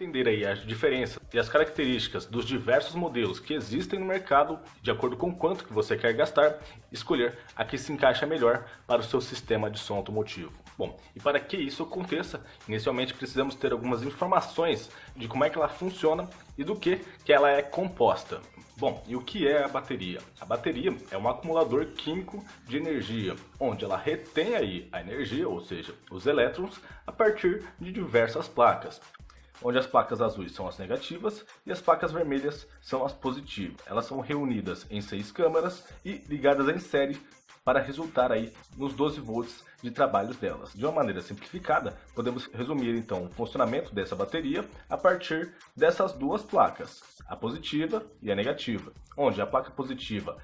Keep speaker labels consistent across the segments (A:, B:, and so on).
A: entender aí as diferenças e as características dos diversos modelos que existem no mercado, de acordo com quanto que você quer gastar, escolher a que se encaixa melhor para o seu sistema de som automotivo. Bom, e para que isso aconteça, inicialmente precisamos ter algumas informações de como é que ela funciona e do que ela é composta. Bom, e o que é a bateria? A bateria é um acumulador químico de energia, onde ela retém aí a energia, ou seja, os elétrons, a partir de diversas placas, onde as placas azuis são as negativas e as placas vermelhas são as positivas. Elas são reunidas em 6 câmaras e ligadas em série para resultar aí nos 12 volts de trabalho delas. De uma maneira simplificada, podemos resumir então o funcionamento dessa bateria a partir dessas duas placas, a positiva e a negativa, onde a placa positiva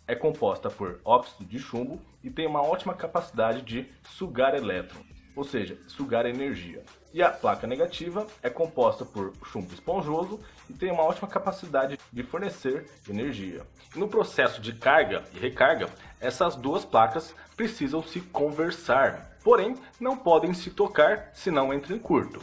A: é composta por óxido de chumbo e tem uma ótima capacidade de sugar elétrons, ou seja, sugar energia. E a placa negativa é composta por chumbo esponjoso e tem uma ótima capacidade de fornecer energia. No processo de carga e recarga, essas duas placas precisam se conversar, porém não podem se tocar se não entram em curto.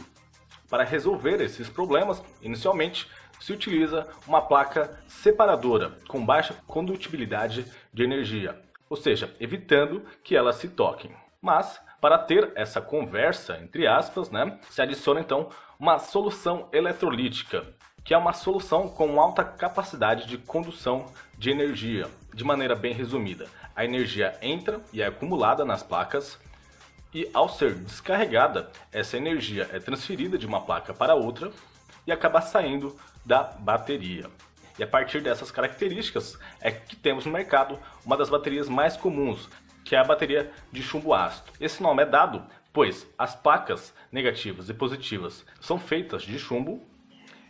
A: Para resolver esses problemas, inicialmente se utiliza uma placa separadora com baixa condutibilidade de energia, ou seja, evitando que elas se toquem. Mas para ter essa conversa, entre aspas, se adiciona então uma solução eletrolítica, que é uma solução com alta capacidade de condução de energia. De maneira bem resumida, a energia entra e é acumulada nas placas e, ao ser descarregada, essa energia é transferida de uma placa para outra e acaba saindo da bateria. E a partir dessas características é que temos no mercado uma das baterias mais comuns, que é a bateria de chumbo ácido. Esse nome é dado pois as placas negativas e positivas são feitas de chumbo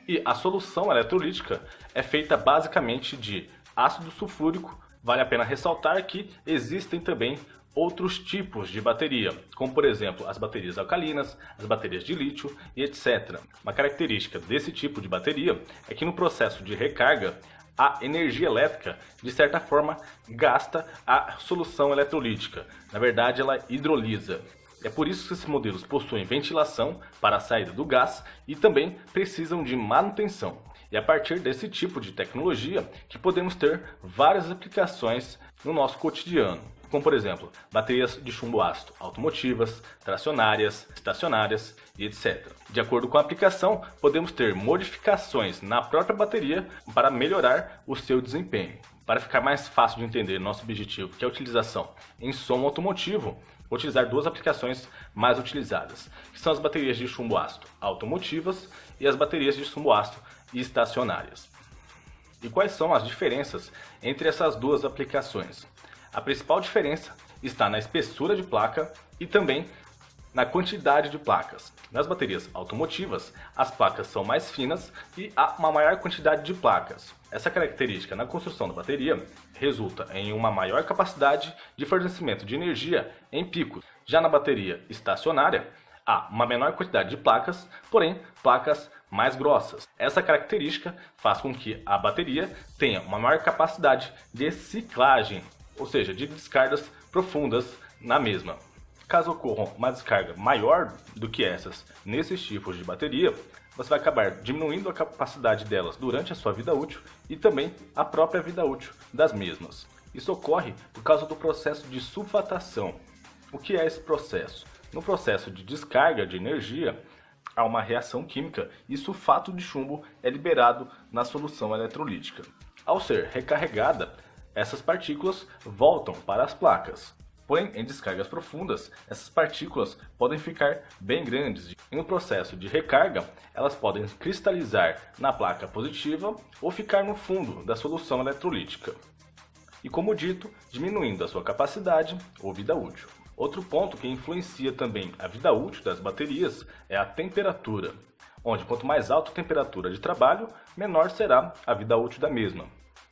A: e a solução eletrolítica é feita basicamente de ácido sulfúrico. Vale a pena ressaltar que existem também outros tipos de bateria, como por exemplo as baterias alcalinas, as baterias de lítio e etc. Uma característica desse tipo de bateria é que no processo de recarga, a energia elétrica, de certa forma, gasta a solução eletrolítica. Na verdade, ela hidrolisa. É por isso que esses modelos possuem ventilação para a saída do gás e também precisam de manutenção. E é a partir desse tipo de tecnologia que podemos ter várias aplicações no nosso cotidiano, como por exemplo, baterias de chumbo ácido automotivas, tracionárias, estacionárias e etc. De acordo com a aplicação, podemos ter modificações na própria bateria para melhorar o seu desempenho. Para ficar mais fácil de entender nosso objetivo, que é a utilização em som automotivo, vou utilizar duas aplicações mais utilizadas, que são as baterias de chumbo ácido automotivas e as baterias de chumbo ácido estacionárias. E quais são as diferenças entre essas duas aplicações? A principal diferença está na espessura de placa e também na quantidade de placas. Nas baterias automotivas, as placas são mais finas e há uma maior quantidade de placas. Essa característica na construção da bateria resulta em uma maior capacidade de fornecimento de energia em picos. Já na bateria estacionária, há uma menor quantidade de placas, porém placas mais grossas. Essa característica faz com que a bateria tenha uma maior capacidade de ciclagem, ou seja, de descargas profundas na mesma. Caso ocorra uma descarga maior do que essas nesses tipos de bateria, você vai acabar diminuindo a capacidade delas durante a sua vida útil e também a própria vida útil das mesmas. Isso ocorre por causa do processo de sulfatação. O que é esse processo? No processo de descarga de energia, há uma reação química e sulfato de chumbo é liberado na solução eletrolítica. Ao ser recarregada, essas partículas voltam para as placas. Porém, em descargas profundas, essas partículas podem ficar bem grandes e no processo de recarga, elas podem cristalizar na placa positiva ou ficar no fundo da solução eletrolítica. E como dito, diminuindo a sua capacidade ou vida útil. Outro ponto que influencia também a vida útil das baterias é a temperatura, onde quanto mais alta a temperatura de trabalho, menor será a vida útil da mesma.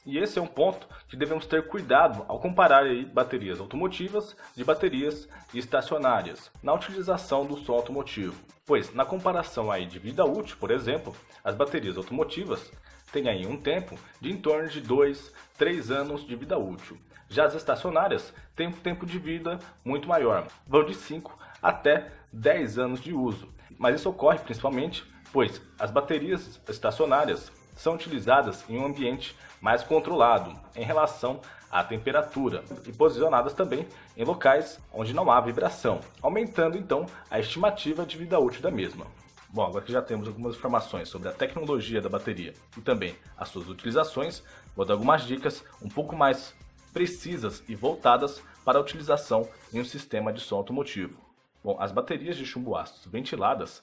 A: E esse é um ponto que devemos ter cuidado ao comparar aí baterias automotivas de baterias estacionárias na utilização do som automotivo. Pois na comparação aí de vida útil, por exemplo, as baterias automotivas têm aí um tempo de em torno de 2, 3 anos de vida útil. Já as estacionárias têm um tempo de vida muito maior, vão de 5 até 10 anos de uso. Mas isso ocorre principalmente pois as baterias estacionárias são utilizadas em um ambiente mais controlado em relação à temperatura e posicionadas também em locais onde não há vibração, aumentando então a estimativa de vida útil da mesma. Bom, agora que já temos algumas informações sobre a tecnologia da bateria e também as suas utilizações, vou dar algumas dicas um pouco mais precisas e voltadas para a utilização em um sistema de som automotivo. Bom, as baterias de chumbo ácido ventiladas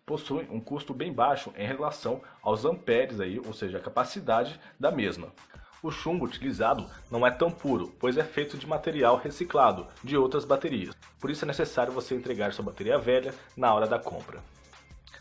A: possuem um custo bem baixo em relação aos amperes, ou seja, a capacidade da mesma. O chumbo utilizado não é tão puro, pois é feito de material reciclado de outras baterias. Por isso é necessário você entregar sua bateria velha na hora da compra.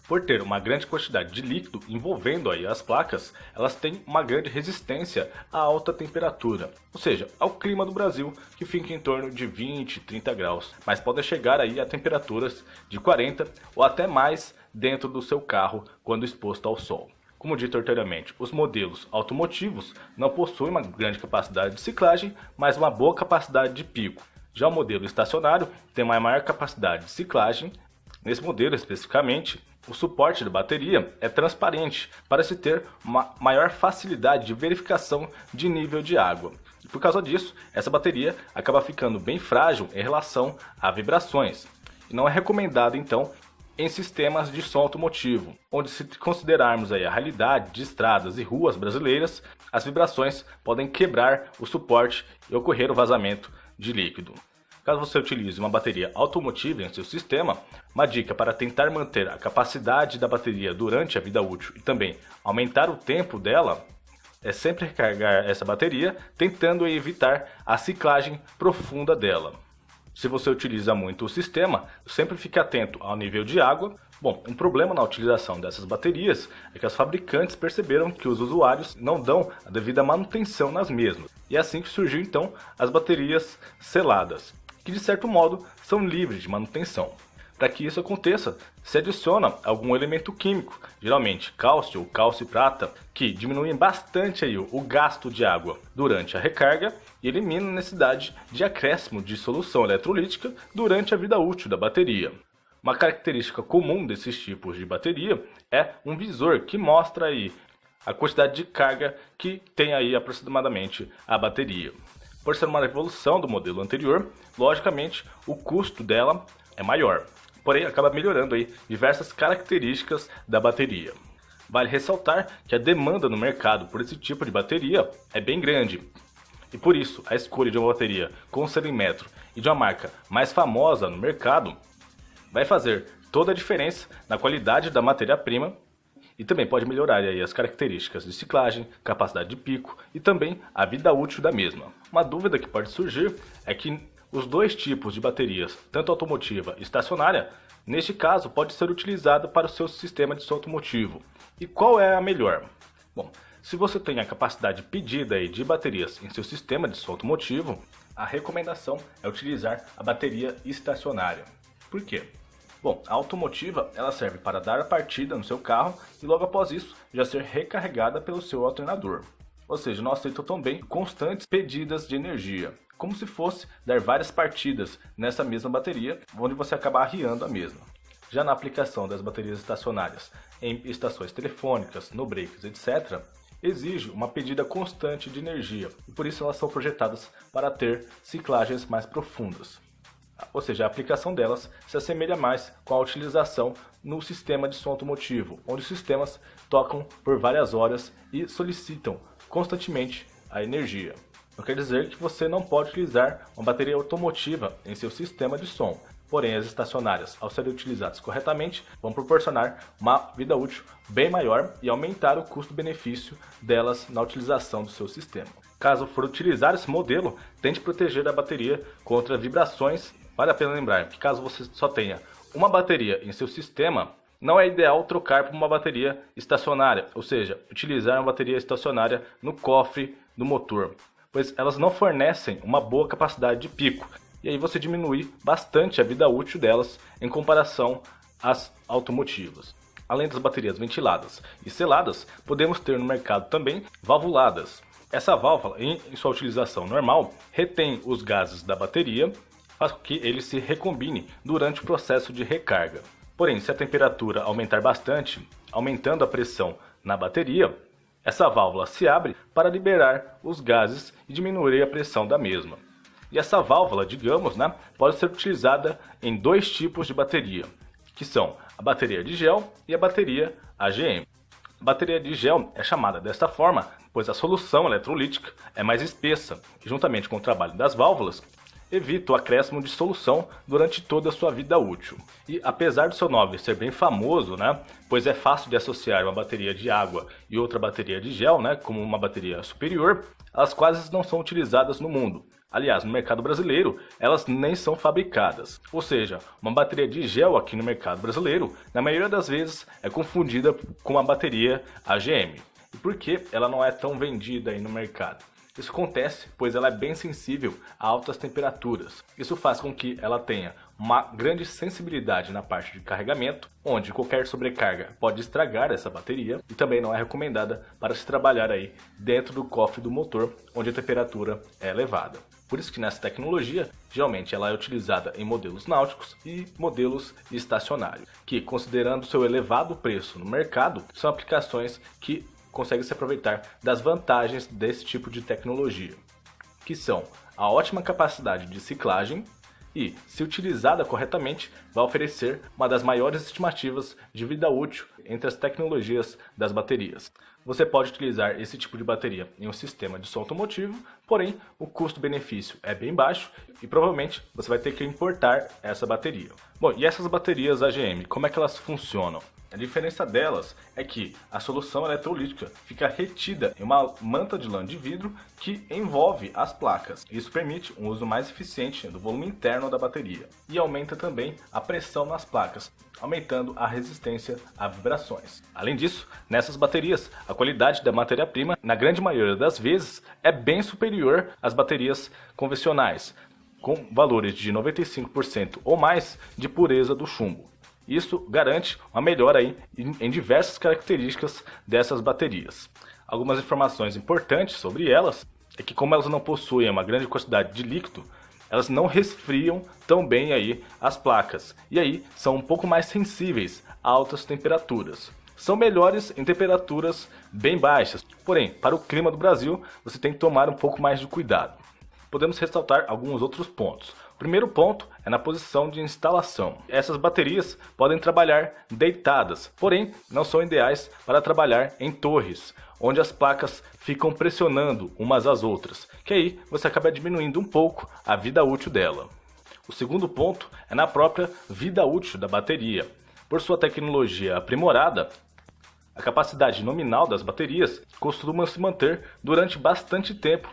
A: Por ter uma grande quantidade de líquido envolvendo as placas, elas têm uma grande resistência à alta temperatura, ou seja, ao clima do Brasil, que fica em torno de 20, 30 graus, mas podem chegar a temperaturas de 40 ou até mais dentro do seu carro quando exposto ao sol. Como dito anteriormente, os modelos automotivos não possuem uma grande capacidade de ciclagem, mas uma boa capacidade de pico. Já o modelo estacionário tem uma maior capacidade de ciclagem. Nesse modelo especificamente, o suporte da bateria é transparente para se ter uma maior facilidade de verificação de nível de água. E por causa disso, essa bateria acaba ficando bem frágil em relação a vibrações. E não é recomendado então em sistemas de som automotivo, onde se considerarmos a realidade de estradas e ruas brasileiras, as vibrações podem quebrar o suporte e ocorrer o vazamento de líquido. Caso você utilize uma bateria automotiva em seu sistema, uma dica para tentar manter a capacidade da bateria durante a vida útil e também aumentar o tempo dela é sempre recarregar essa bateria, tentando evitar a ciclagem profunda dela. Se você utiliza muito o sistema, sempre fique atento ao nível de água. Bom, um problema na utilização dessas baterias é que os fabricantes perceberam que os usuários não dão a devida manutenção nas mesmas. E é assim que surgiu então as baterias seladas, que de certo modo são livres de manutenção. Para que isso aconteça, se adiciona algum elemento químico, geralmente cálcio ou cálcio e prata, que diminuem bastante o gasto de água durante a recarga e elimina a necessidade de acréscimo de solução eletrolítica durante a vida útil da bateria. Uma característica comum desses tipos de bateria é um visor que mostra a quantidade de carga que tem aproximadamente a bateria. Por ser uma evolução do modelo anterior, logicamente o custo dela é maior, porém acaba melhorando diversas características da bateria. Vale ressaltar que a demanda no mercado por esse tipo de bateria é bem grande, e por isso a escolha de uma bateria com cilindro e de uma marca mais famosa no mercado vai fazer toda a diferença na qualidade da matéria-prima e também pode melhorar as características de ciclagem, capacidade de pico e também a vida útil da mesma. Uma dúvida que pode surgir é que os dois tipos de baterias, tanto automotiva e estacionária, neste caso pode ser utilizado para o seu sistema de som automotivo. E qual é a melhor? Bom, se você tem a capacidade pedida de baterias em seu sistema de som automotivo, a recomendação é utilizar a bateria estacionária. Por quê? Bom, a automotiva ela serve para dar a partida no seu carro e logo após isso já ser recarregada pelo seu alternador. Ou seja, não aceita também constantes pedidas de energia, como se fosse dar várias partidas nessa mesma bateria, onde você acaba arriando a mesma. Já na aplicação das baterias estacionárias em estações telefônicas, no breaks, etc., exige uma pedida constante de energia e por isso elas são projetadas para ter ciclagens mais profundas. Ou seja, a aplicação delas se assemelha mais com a utilização no sistema de som automotivo, onde os sistemas tocam por várias horas e solicitam constantemente a energia. Não quer dizer que você não pode utilizar uma bateria automotiva em seu sistema de som, porém as estacionárias, ao serem utilizadas corretamente, vão proporcionar uma vida útil bem maior e aumentar o custo-benefício delas na utilização do seu sistema. Caso for utilizar esse modelo, tente proteger a bateria contra vibrações. Vale a pena lembrar que caso você só tenha uma bateria em seu sistema, não é ideal trocar por uma bateria estacionária, ou seja, utilizar uma bateria estacionária no cofre do motor, pois elas não fornecem uma boa capacidade de pico, e aí você diminui bastante a vida útil delas em comparação às automotivas. Além das baterias ventiladas e seladas, podemos ter no mercado também valvuladas. Essa válvula, em sua utilização normal, retém os gases da bateria, faz com que ele se recombine durante o processo de recarga. Porém, se a temperatura aumentar bastante, aumentando a pressão na bateria, essa válvula se abre para liberar os gases e diminuir a pressão da mesma. E essa válvula, digamos, pode ser utilizada em dois tipos de bateria, que são a bateria de gel e a bateria AGM. A bateria de gel é chamada desta forma, pois a solução eletrolítica é mais espessa e, juntamente com o trabalho das válvulas, evita o acréscimo de solução durante toda a sua vida útil. E apesar do seu nome ser bem famoso, pois é fácil de associar uma bateria de água e outra bateria de gel, como uma bateria superior, elas quase não são utilizadas no mundo. Aliás, no mercado brasileiro, elas nem são fabricadas. Ou seja, uma bateria de gel aqui no mercado brasileiro, na maioria das vezes, é confundida com uma bateria AGM. E por que ela não é tão vendida aí no mercado? Isso acontece pois ela é bem sensível a altas temperaturas. Isso faz com que ela tenha uma grande sensibilidade na parte de carregamento, onde qualquer sobrecarga pode estragar essa bateria e também não é recomendada para se trabalhar aí dentro do cofre do motor, onde a temperatura é elevada. Por isso que nessa tecnologia, geralmente ela é utilizada em modelos náuticos e modelos estacionários, que considerando seu elevado preço no mercado, são aplicações que consegue se aproveitar das vantagens desse tipo de tecnologia, que são a ótima capacidade de ciclagem e, se utilizada corretamente, vai oferecer uma das maiores estimativas de vida útil entre as tecnologias das baterias. Você pode utilizar esse tipo de bateria em um sistema de som automotivo, porém o custo-benefício é bem baixo e provavelmente você vai ter que importar essa bateria. Bom, e essas baterias AGM, como é que elas funcionam? A diferença delas é que a solução eletrolítica fica retida em uma manta de lã de vidro que envolve as placas. Isso permite um uso mais eficiente do volume interno da bateria e aumenta também a pressão nas placas, aumentando a resistência a vibrações. Além disso, nessas baterias, a qualidade da matéria-prima, na grande maioria das vezes, é bem superior às baterias convencionais, com valores de 95% ou mais de pureza do chumbo. Isso garante uma melhora aí em diversas características dessas baterias. Algumas informações importantes sobre elas é que, como elas não possuem uma grande quantidade de líquido, elas não resfriam tão bem aí as placas e aí são um pouco mais sensíveis a altas temperaturas. São melhores em temperaturas bem baixas, porém, para o clima do Brasil, você tem que tomar um pouco mais de cuidado. Podemos ressaltar alguns outros pontos. O primeiro ponto é na posição de instalação. Essas baterias podem trabalhar deitadas, porém não são ideais para trabalhar em torres, onde as placas ficam pressionando umas às outras, que aí você acaba diminuindo um pouco a vida útil dela. O segundo ponto é na própria vida útil da bateria. Por sua tecnologia aprimorada, a capacidade nominal das baterias costuma se manter durante bastante tempo,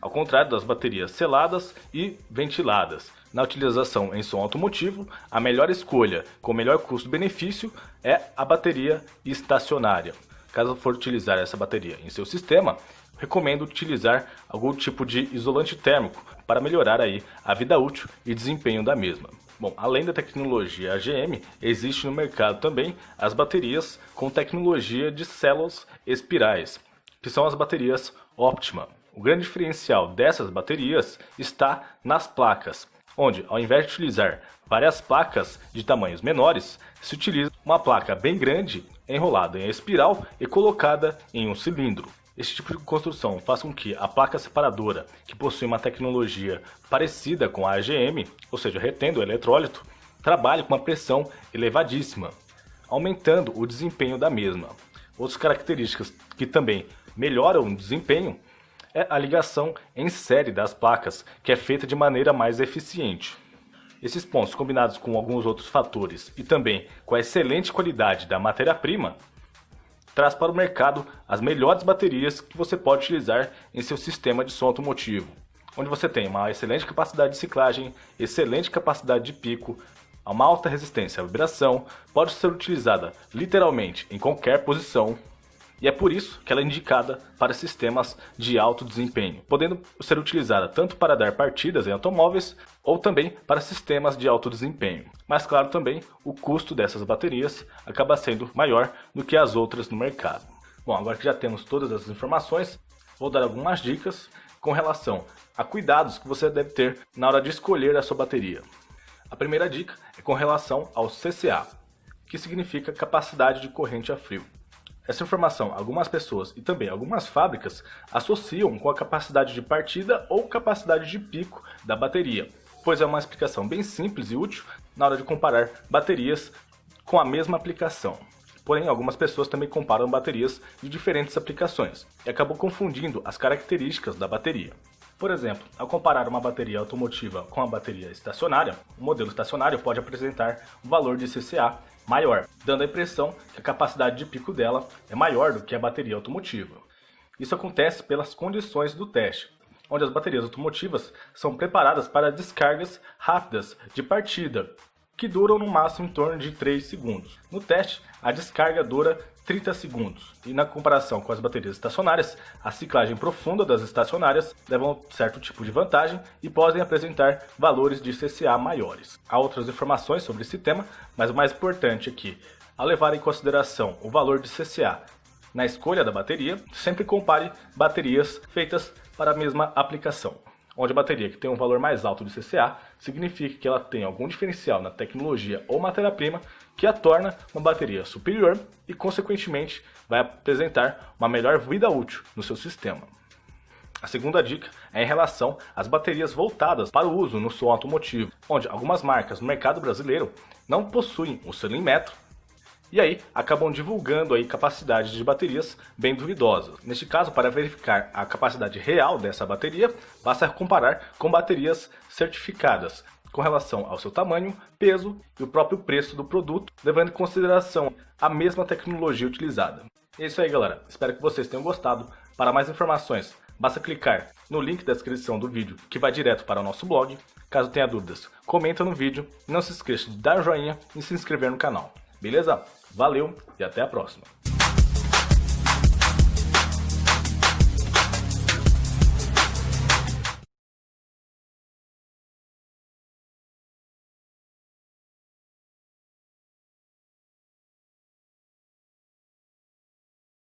A: ao contrário das baterias seladas e ventiladas. Na utilização em som automotivo, a melhor escolha com o melhor custo-benefício é a bateria estacionária. Caso for utilizar essa bateria em seu sistema, recomendo utilizar algum tipo de isolante térmico para melhorar aí a vida útil e desempenho da mesma. Bom, além da tecnologia AGM, existe no mercado também as baterias com tecnologia de células espirais, que são as baterias Optima. O grande diferencial dessas baterias está nas placas, onde ao invés de utilizar várias placas de tamanhos menores, se utiliza uma placa bem grande enrolada em espiral e colocada em um cilindro. Esse tipo de construção faz com que a placa separadora, que possui uma tecnologia parecida com a AGM, ou seja, retendo o eletrólito, trabalhe com uma pressão elevadíssima, aumentando o desempenho da mesma. Outras características que também melhoram o desempenho é a ligação em série das placas, que é feita de maneira mais eficiente. Esses pontos, combinados com alguns outros fatores e também com a excelente qualidade da matéria-prima, traz para o mercado as melhores baterias que você pode utilizar em seu sistema de som automotivo, onde você tem uma excelente capacidade de ciclagem, excelente capacidade de pico, uma alta resistência à vibração, pode ser utilizada literalmente em qualquer posição, e é por isso que ela é indicada para sistemas de alto desempenho, podendo ser utilizada tanto para dar partidas em automóveis ou também para sistemas de alto desempenho. Mas claro, também o custo dessas baterias acaba sendo maior do que as outras no mercado. Bom, agora que já temos todas as informações, vou dar algumas dicas com relação a cuidados que você deve ter na hora de escolher a sua bateria. A primeira dica é com relação ao CCA, que significa capacidade de corrente a frio. Essa informação, algumas pessoas e também algumas fábricas associam com a capacidade de partida ou capacidade de pico da bateria, pois é uma explicação bem simples e útil na hora de comparar baterias com a mesma aplicação. Porém, algumas pessoas também comparam baterias de diferentes aplicações e acabam confundindo as características da bateria. Por exemplo, ao comparar uma bateria automotiva com a bateria estacionária, o modelo estacionário pode apresentar um valor de CCA maior, dando a impressão que a capacidade de pico dela é maior do que a bateria automotiva. Isso acontece pelas condições do teste, onde as baterias automotivas são preparadas para descargas rápidas de partida, que duram no máximo em torno de 3 segundos. No teste, a descarga dura 30 segundos, e na comparação com as baterias estacionárias, a ciclagem profunda das estacionárias leva a um certo tipo de vantagem e podem apresentar valores de CCA maiores. Há outras informações sobre esse tema, mas o mais importante é que, ao levar em consideração o valor de CCA na escolha da bateria, sempre compare baterias feitas para a mesma aplicação, onde a bateria que tem um valor mais alto de CCA significa que ela tem algum diferencial na tecnologia ou matéria-prima que a torna uma bateria superior e, consequentemente, vai apresentar uma melhor vida útil no seu sistema. A segunda dica é em relação às baterias voltadas para o uso no som automotivo, onde algumas marcas no mercado brasileiro não possuem o selo em metro, e aí acabam divulgando aí capacidades de baterias bem duvidosas. Neste caso, para verificar a capacidade real dessa bateria, basta comparar com baterias certificadas, com relação ao seu tamanho, peso e o próprio preço do produto, levando em consideração a mesma tecnologia utilizada. É isso aí, galera. Espero que vocês tenham gostado. Para mais informações, basta clicar no link da descrição do vídeo, que vai direto para o nosso blog. Caso tenha dúvidas, comenta no vídeo e não se esqueça de dar joinha e se inscrever no canal. Beleza? Valeu e até a próxima!